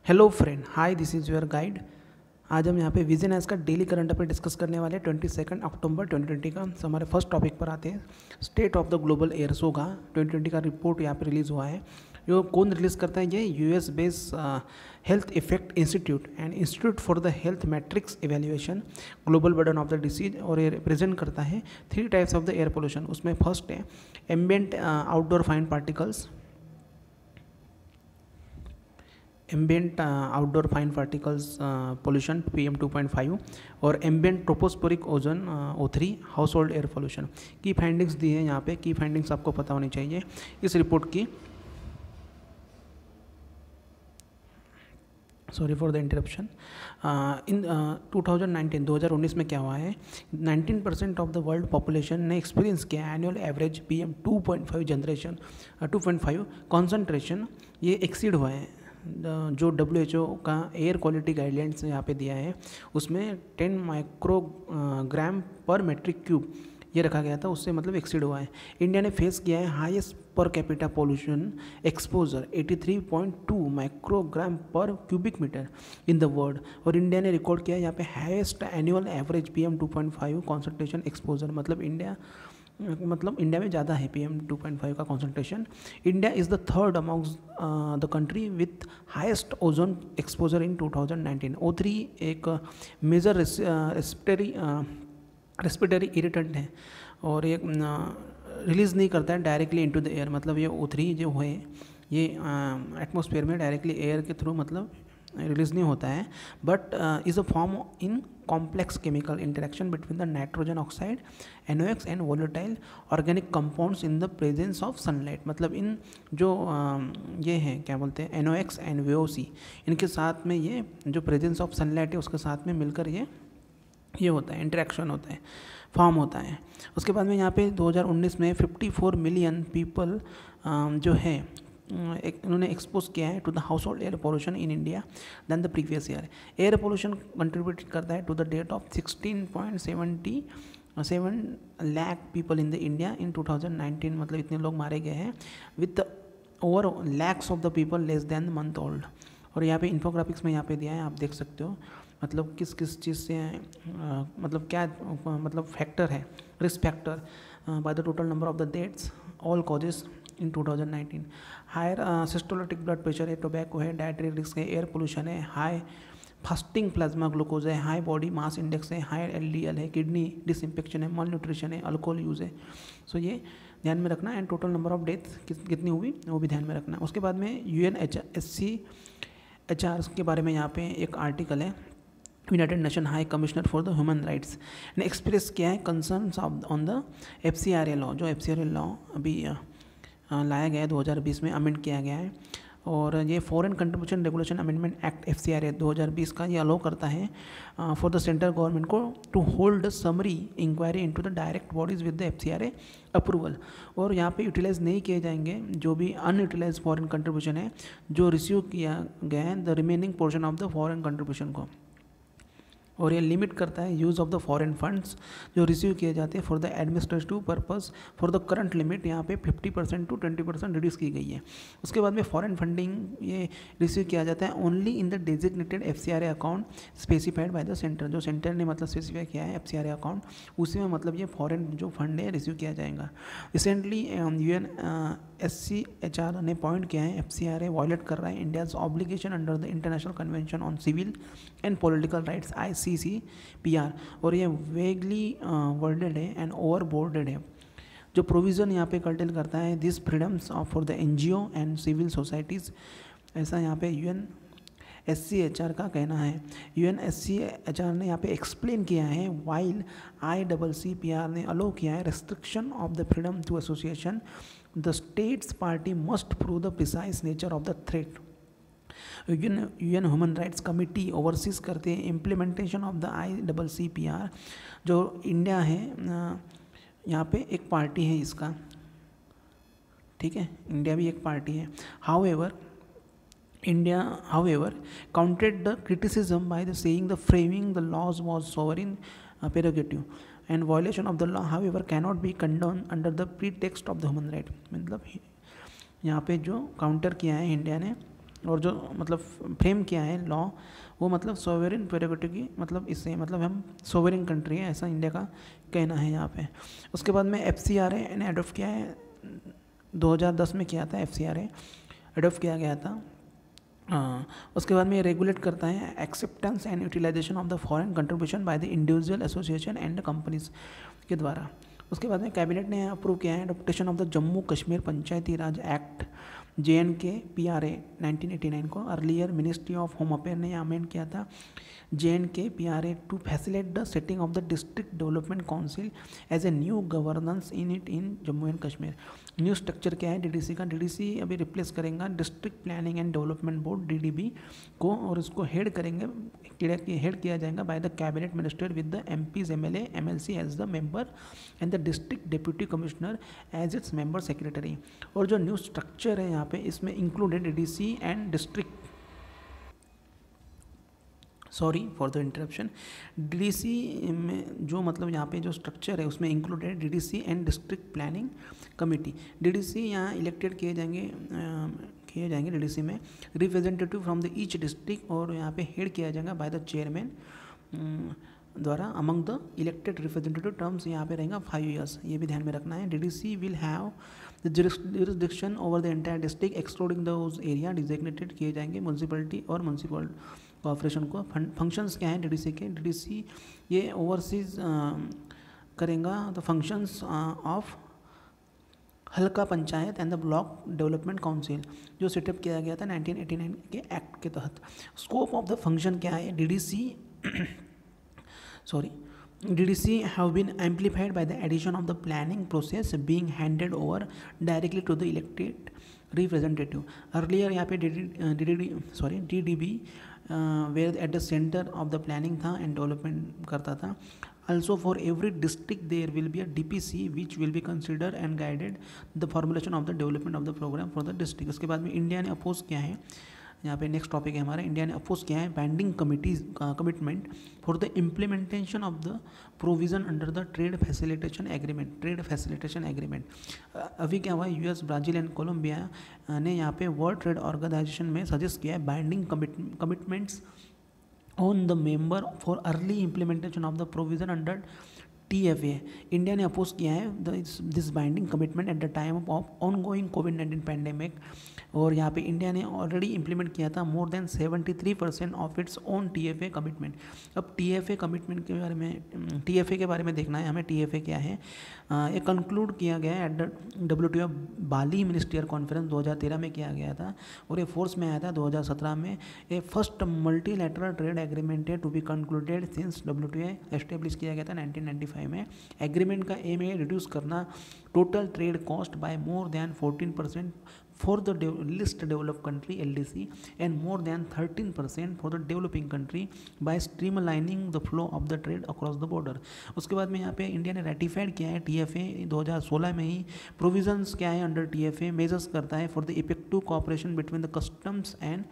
Hello friend, hi, this is your guide. आज हम यहाँ पे विजन एस का डेली करंट अफेयर डिस्कस करने वाले हैं 22 अक्टूबर 2020 का। तो हमारे फर्स्ट टॉपिक पर आते हैं, state of the global air show का 2020 का रिपोर्ट यहाँ पे रिलीज़ हुआ है। जो कौन रिलीज़ करता है, ये US based health effect institute and institute for the health matrix evaluation global burden of the disease, और ये रिप्रेजेंट करता है 3 types of the air pollution. उसमें फर्स्ट है ambient outdoor fine particles, ambient outdoor fine particles pollution PM 2.5 और ambient tropospheric ozone O3 house hold air pollution की findings दी है। यहाँ पे की फाइंडिंग्स आपको पता होनी चाहिए इस रिपोर्ट की। Sorry for the interruption. In 2019 में क्या हुआ है, 19% ऑफ द वर्ल्ड पॉपुलेशन ने एक्सपीरियंस किया annual average PM 2.5 generation 2.5 concentration, ये एक्सीड हुआ है। जो WHO का एयर क्वालिटी गाइडलाइंस यहाँ पे दिया है उसमें 10 माइक्रोग्राम पर मेट्रिक क्यूब ये रखा गया था, उससे मतलब एक्सीड हुआ है। इंडिया ने फेस किया है highest per capita pollution exposure 83.2 microgram per cubic metre in the world, और इंडिया ने रिकॉर्ड किया है यहाँ पे highest annual average PM 2.5 concentration exposure. मतलब इंडिया में ज़्यादा है PM 2.5 का concentration. India is the third amongst the country with highest ozone exposure in 2019। O3 एक मेजर रेस्पिरेटरी इरिटेंट है और ये रिलीज़ नहीं करता है डायरेक्टली इनटू द एयर। मतलब ये O3 जो है ये एटमॉस्फेयर में डायरेक्टली एयर के थ्रू मतलब रिलीज नहीं होता है, but is a form in complex chemical interaction between the nitrogen oxide NOx and volatile organic compounds in the presence of sunlight. मतलब इन जो ये हैं क्या बोलते हैं NOx एंड VOC, इनके साथ में ये जो प्रेजेंस ऑफ सनलाइट है उसके साथ में मिलकर ये होता है, इंटरेक्शन होता है, फॉर्म होता है। उसके बाद में यहाँ पे 2019 में 54 मिलियन पीपल जो है इन्होंने एक्सपोज किया है to the household air pollution in India than the previous year. Air pollution contribute करता है to the date of 16.77 lakh people in the India in 2019। मतलब इतने लोग मारे गए हैं with over lakhs of the people less than month old. और यहाँ पे इन्फोग्राफिक्स में यहाँ पे दिया है, आप देख सकते हो मतलब किस किस चीज़ से मतलब क्या मतलब फैक्टर है, risk factor by the total number of the deaths all causes in 2019। Higher systolic blood pressure है, टोबैको है, डाइटरी रिस्क है, एयर पोल्यूशन है, हाई फास्टिंग प्लाज्मा ग्लूकोज है, हाई बॉडी मास इंडेक्स है, हाई LDL है, kidney disinfection है, malnutrition है, alcohol use है। सो ये ध्यान में रखना and total number of death कितनी हुई वो भी ध्यान में रखना। उसके बाद में UNHCR के बारे में यहाँ पे एक आर्टिकल है, United nation high commissioner for the human rights ने एक्सप्रेस किया है concerns on the FCRA law. जो FCRA लॉ अभी लाया गया है 2020 में, अमेंड किया गया है, और ये foreign contribution regulation amendment act FCRA 2020 का ये अलाउ करता है फॉर द सेंट्रल गवर्नमेंट को to hold summary inquiry into the direct bodies with the FCRA approval. और यहाँ पे यूटिलाइज नहीं किए जाएंगे जो भी अनयूटिलाइज फॉरेन कंट्रीब्यूशन है जो रिसीव किया गया है the remaining portion of the foreign contribution को। और ये लिमिट करता है use of the foreign funds जो रिसीव किए जाते हैं for the administrative purpose for the current limit यहाँ पे 50% टू 20% रिड्यूस की गई है। उसके बाद में फॉरेन फंडिंग ये रिसीव किया जाता है only in the designated FCRA account specified by the centre. जो सेंटर ने मतलब स्पेसिफाई किया है FCRA अकाउंट, उसी में मतलब ये फॉरेन जो फंड है रिसीव किया जाएगा। रिसेंटली UNSCHR ने पॉइंट किया है FCRA वायलेट कर रहा है India's obligation under the international convention on civil and political rights ICCPR, और ये वेगली वर्डेड है एंड ओवर बोर्डेड है। जो प्रोविज़न यहाँ पे कर्टेल करता है this freedoms of for the NGO and civil societies, ऐसा यहाँ पे UNSCHR का कहना है। UNSCHR ने यहाँ पे एक्सप्लेन किया है वाइल ICCPR ने अलो किया है restriction of the freedom to association the states party must prove the precise nature of the threat. UN human rights committee oversees करते हैं इम्प्लीमेंटेशन ऑफ द ICCPR। जो इंडिया है यहाँ पे एक पार्टी है इसका, ठीक है, इंडिया भी एक पार्टी है। India, however, countered the criticism by saying the framing the laws was sovereign prerogative and violation of the law, however, cannot be condoned under the pretext of the human right। मतलब यहाँ पे जो counter किया है India ने और जो मतलब फ्रेम किया है लॉ, वो मतलब सोवरेन प्रेरोगेटिव की मतलब इससे मतलब हम सोवरेन कंट्री है, ऐसा इंडिया का कहना है यहाँ पे। उसके बाद में FCRA ने अडोप्ट किया है 2010 में किया था, FCRA अडोप्ट किया गया था। उसके बाद में ये रेगुलेट करता है acceptance and utilization of the foreign contribution by the individual association and companies के द्वारा। उसके बाद में कैबिनेट ने अप्रूव किया है adoptation of the Jammu Kashmir Panchayati Raj act JNK PRA 1989 को। Earlier ministry of home affair ने अमेंड किया था JNK PRA to facilitate the setting of the district development council as a new governance in Jammu and Kashmir. New structure क्या है DDC का? DDC अभी replace करेगा district planning and development board DDB को, और इसको हेड करेंगे, हेड किया जाएगा by the cabinet minister with the MPs MLA MLC as the member and the district deputy commissioner as its member secretary. और जो न्यू स्ट्रक्चर है यहाँ पे, इसमें included DDC and district, sorry for the interruption, DDC में जो मतलब यहाँ पे जो स्ट्रक्चर है उसमें included DDC and district planning committee. DDC यहाँ इलेक्टेड किए जाएंगे DDC में representative from the each district, और यहाँ पे हेड किया जाएगा बाय द चेयरमैन द्वारा among the elected representative. Terms यहाँ पे रहेगा 5 years, ये भी ध्यान में रखना है। DDC will have the jurisdiction over the entire district excluding those area designated किए जाएंगे म्यूनसिपलिटी और म्यूनसिपल कॉर्पोरेशन को। फंक्शंस क्या हैं DDC के? DDC ये ओवरसीज करेगा द फंक्शंस ऑफ हल्का panchayat and the block development council, जो सेटअप किया गया था 1989 के एक्ट के तहत। स्कोप ऑफ द फंक्शन क्या है? DDC have been amplified by the addition of the planning process being handed over directly to the elected representative. Earlier यहाँ पे DDB where at the center of the planning था and development करता था। Also for every district there will be a DPC which will be considered and guided the formulation of the development of the program for the district। उसके बाद में India ने oppose किया है, यहाँ पे नेक्स्ट टॉपिक है हमारा, इंडिया ने अपोज किया है binding commitment for the implementation of the provision under the trade facilitation agreement. अभी क्या हुआ, US ब्राज़ील एंड कोलंबिया ने यहाँ पे वर्ल्ड ट्रेड ऑर्गेनाइजेशन में सजेस्ट किया है binding commitments on the member for early implementation of the provision under TFA। India ने अपोज किया है this binding commitment at the time of ongoing covid pandemic, और यहाँ पे इंडिया ने ऑलरेडी इम्प्लीमेंट किया था more than 73% of its own TFA commitment. अब TFA कमिटमेंट के बारे में, TFA के बारे में देखना है हमें। TFA क्या है? ये कंक्लूड किया गया है at the WTO Bali ministerial conference 2013 में किया गया था, और ये फोर्स में आया था 2017 में। ये फर्स्ट मल्टीलैटरल ट्रेड एग्रीमेंट है to be concluded since WTO establish किया गया था 1995 में। एग्रीमेंट का एम है रिड्यूस करना total trade cost by more than 14% for the list developed country LDC and more than 13% for the developing country bye streamlining the flow of the trade across the border. उसके बाद में यहाँ पे India ने ratified किया है TFA 2016 में ही। Provisions क्या है अंडर TFA? मेजर्स करता है for the effective cooperation between the customs and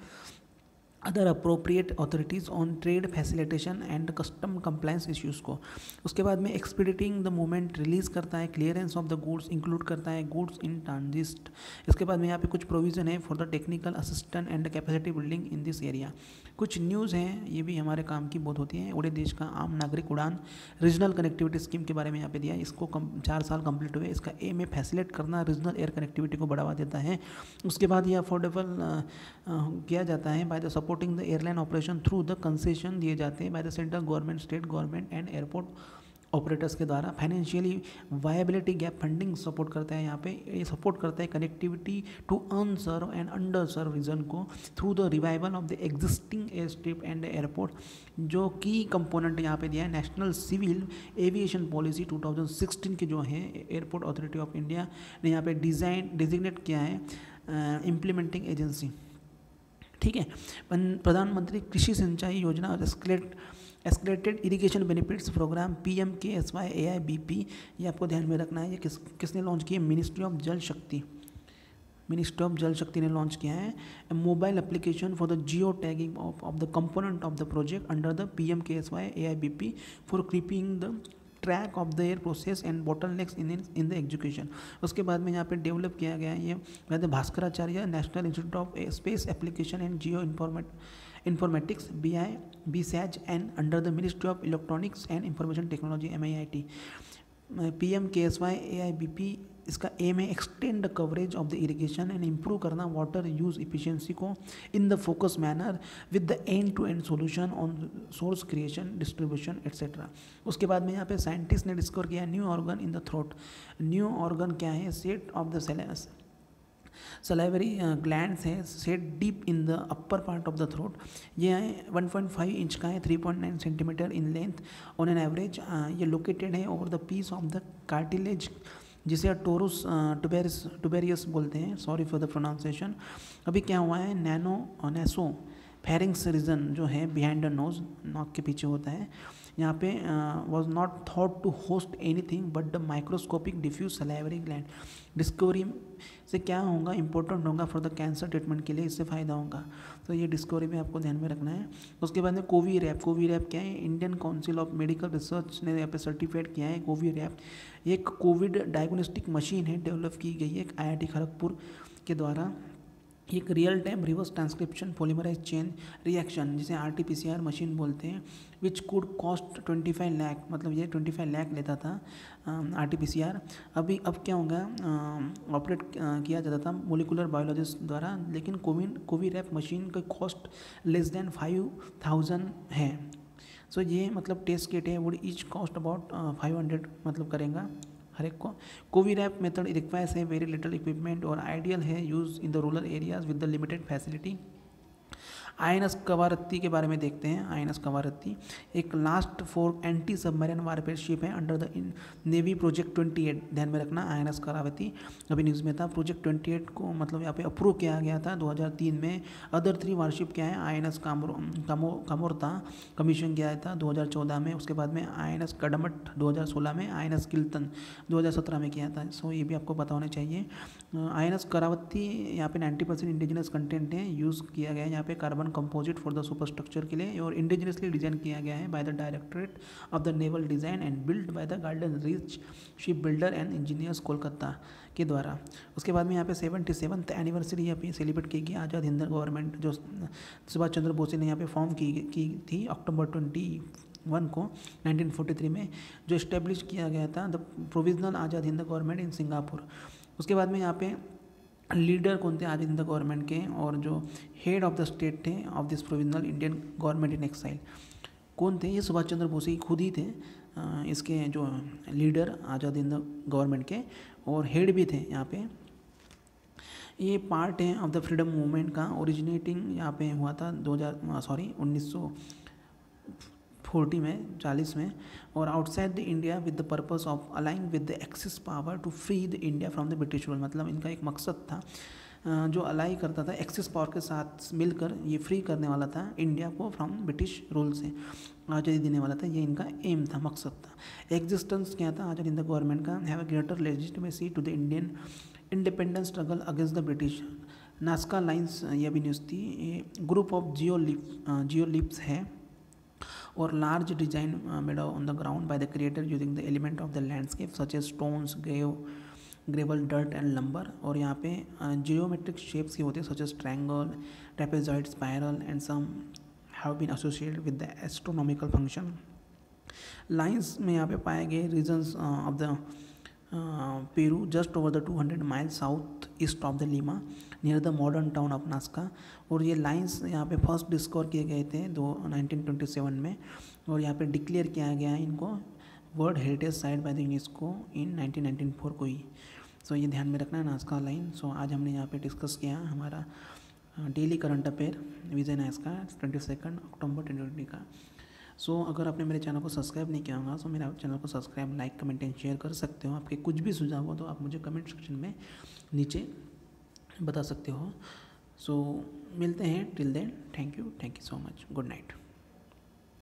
other appropriate authorities on trade facilitation and custom compliance issues को। उसके बाद में एक्सपीडिटिंग द मूवमेंट रिलीज़ करता है, clearance of the goods include करता है गुड्स इन ट्रांजिट। इसके बाद में यहाँ पे कुछ प्रोविज़न है for the technical assistant and capacity building in this area. कुछ न्यूज़ हैं, ये भी हमारे काम की बहुत होती है। उड़े देश का आम नागरिक उड़ान रीजनल कनेक्टिविटी स्कीम के बारे में यहाँ पे दिया है। इसको 4 साल कंप्लीट हुए। इसका एम है फैसिलिटेट करना, रीजनल एयर कनेक्टिविटी को बढ़ावा देता है। उसके बाद ये अफोर्डेबल किया जाता है by the supporting the airline operation through the concession दिए जाते हैं by the central government, state government and airport operators के द्वारा। Financially viability gap funding support करता है यहाँ पे। ये सपोर्ट करता है connectivity to unserved and underserved region को through the revival of the existing airstrip and airport. जो की कंपोनेंट यहाँ पे दिया है नेशनल सिविल एविएशन पॉलिसी 2016 के जो है एयरपोर्ट अथॉरिटी ऑफ इंडिया ने यहाँ पे डिजिग्नेट किया है इम्प्लीमेंटिंग एजेंसी। ठीक है। प्रधानमंत्री Krishi Sinchai Yojana escalated irrigation benefits programme PMKSY AIBP, ये आपको ध्यान में रखना है। ये किसने लॉन्च किया? मिनिस्ट्री ऑफ जल शक्ति ने लॉन्च किया है। Mobile application for the geo tagging of the component of the project under the PMKSY AIBP for keeping the track of their process and bottlenecks in the education. उसके बाद में यहाँ पे डेवलप किया गया है ये Bhaskaracharya national institute of space application and geoinformatics BSAG and under the ministry of electronics and information technology MIIT। PMKSY AIBP इसका एम है extend the coverage of the irrigation and improve करना water use efficiency को in the focus manner with the end to end solution on source creation distribution etcetera. उसके बाद में यहाँ पे scientist ने डिस्कवर किया new organ in the throat. New organ क्या है? Set of the salivary glands है set deep in the upper part of the throat. ये है 1.5 इंच का है, 3.9 centimetre in length on an average. ये लोकेटेड है over the piece of the cartilage जिसे टोरस टुबेरियस बोलते हैं, सॉरी फॉर द प्रोनाउंसिएशन। अभी क्या हुआ है, नेसो फेरिंग्स रीजन जो है बिहाइंड द नोज, नाक के पीछे होता है, यहाँ पे was not thought to host anything but the microscopic diffuse salivary gland. Discovery से क्या होगा, इंपॉर्टेंट होगा फॉर द कैंसर ट्रीटमेंट के लिए, इससे फ़ायदा होगा, तो ये डिस्कवरी भी आपको ध्यान में रखना है। उसके बाद में कोवीरैप क्या है? Indian council of medical research ने यहाँ पे सर्टिफाइड किया है कोवीरैप। ये एक कोविड डायग्नोस्टिक मशीन है, डेवलप की गई है IIT खड़गपुर के द्वारा। एक real time reverse transcription polymerase chain reaction जिसे RT-PCR मशीन बोलते हैं, विच कुड कॉस्ट 25 लाख, मतलब ये 25 लाख लेता था RT-PCR। अब क्या होगा, ऑपरेट किया जाता था मोलिकुलर बायोलॉजिस्ट द्वारा, लेकिन कोवीरैप मशीन का कॉस्ट लेस देन 5,000 है। सो ये मतलब टेस्ट किट है, वुड ईच कॉस्ट अबाउट 500 मतलब करेगा हर एक को। कोवीरैप मेथड रिक्वायर्स है वेरी लिटिल इक्विपमेंट और आइडियल है use in the rural areas with the limited facility. INS Kavaratti के बारे में देखते हैं। INS कवारत्ती एक last 4 anti submarine warfare ship है अंडर द नेवी प्रोजेक्ट 28, ध्यान में रखना। INS कवारत्ती अभी न्यूज़ में था, प्रोजेक्ट 28 को मतलब यहाँ पे अप्रूव किया गया था 2003 में। अदर 3 वारशिप क्या है, INS कामोरता कमीशन किया था 2014 में, उसके बाद में INS कडमट 2016 में, INS किल्तन 2017 में किया था। सो ये भी आपको पता होना चाहिए। INS करावती यहाँ पे 90% इंडिजिनस कंटेंट है यूज़ किया गया है यहाँ पे carbon composite for the superstructure के लिए, और इंडिजिनसली डिजाइन किया गया है by the directorate of the naval design and build by the garden reach ship builder and engineers Kolkata के द्वारा। उसके बाद में यहाँ पे 77th एनिवर्सरी यहाँ पे सेलिब्रेट की गई आज़ाद हिंद गवर्नमेंट, जो सुभाष चंद्र बोस ने यहाँ पे फॉर्म की थी अक्टूबर 21 को 1943 में, जो इस्टेब्लिश किया गया था the provisional Azad Hind government in Singapore. उसके बाद में यहाँ पे लीडर कौन थे आज़ाद हिंद गवर्नमेंट के, और जो हेड ऑफ द स्टेट थे of this provisional Indian government in exile कौन थे? ये सुभाष चंद्र बोस ही खुद ही थे इसके जो लीडर आज़ाद हिंद गवर्नमेंट के, और हेड भी थे यहाँ पे। ये पार्ट है ऑफ द फ्रीडम मूवमेंट का, ओरिजिनेटिंग यहाँ पे हुआ था 1940 में 40 में, और outside the India with the purpose of aligning with the axis power to free the India from the British rule. मतलब इनका एक मकसद था जो अलाई करता था एक्सिस पावर के साथ मिलकर, ये फ्री करने वाला था इंडिया को फ्रॉम ब्रिटिश रूल से, आज़ादी देने वाला था, ये इनका एम था, मकसद था। एग्जिस्टेंस क्या था आज़ाद हिंद गवर्नमेंट का, have a greater legitimacy to the Indian independence struggle against the British. Nazca lines ये भी न्यूज़ थी। ये ग्रुप ऑफ जियोलिप्स है, और large design made on the ground by the creator using the element of the landscape such as stones, gravel, dirt and lumber. और यहाँ पे geometric shapes के होते हैं such as triangle, trapezoid, spiral and some have been associated with the astronomical function. Lines में यहाँ पे पाए गए regions of the Peru just over the 200 mile south east of the Lima near the modern town of Nazca. और ये lines यहाँ पे first discover किए गए थे 1927 में, और यहाँ पे डिक्लेयर किया गया है इनको world heritage site by the UNESCO इन 1994 को ही। सो ये ध्यान में रखना है नास्का लाइन। सो आज हमने यहाँ पे डिस्कस किया हमारा डेली करंट अफेयर विजय नास्का 22 अक्टूबर 2020 का। सो अगर आपने मेरे चैनल को सब्सक्राइब नहीं किया होगा तो मेरे चैनल को subscribe, like, comment and share कर सकते हो। आपके कुछ भी सुझाव हो तो आप मुझे कमेंट सेक्शन में नीचे बता सकते हो। सो मिलते हैं till then, thank you so much, good night.